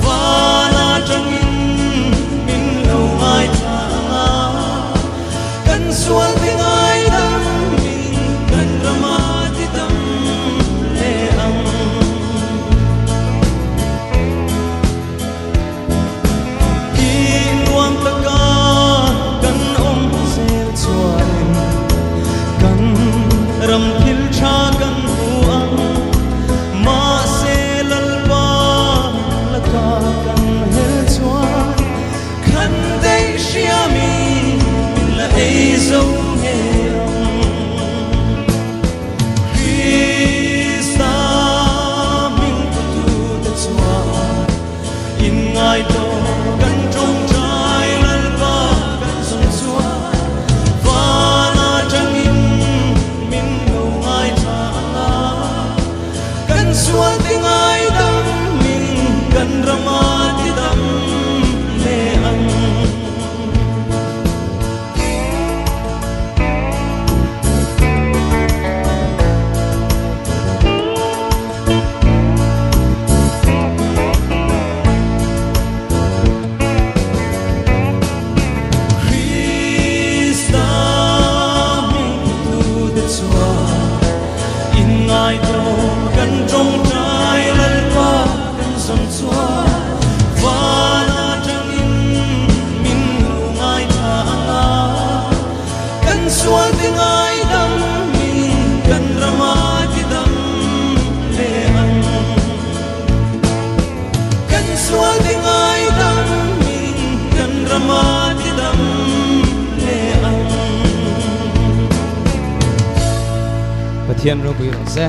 và na trăng in min lâu ai thang cần xuân tiếng ai đắm mình cần drama ti tâm lệ âm in luang ta ca cần ôm dễ chuan cần ram thil cha cần huang ma se lalpa laka cần hel chuan khăn đây xiami min la ei zo he Krista min tu ta chuan in ngai to kan trong trai lalpa kan song chuan va na chang in min lo ngai tha kan sual ting ai dam min kan rama ti dam le ang Krista min tu te chuan in ngai to kan trong trai lalpa kan som chuan va na chang in min lo ngai tha kan sual ting ai dam min kan rama ti dam le ang kan sual ting ai dam min kan rama ti dam le ang Pathian ro bui se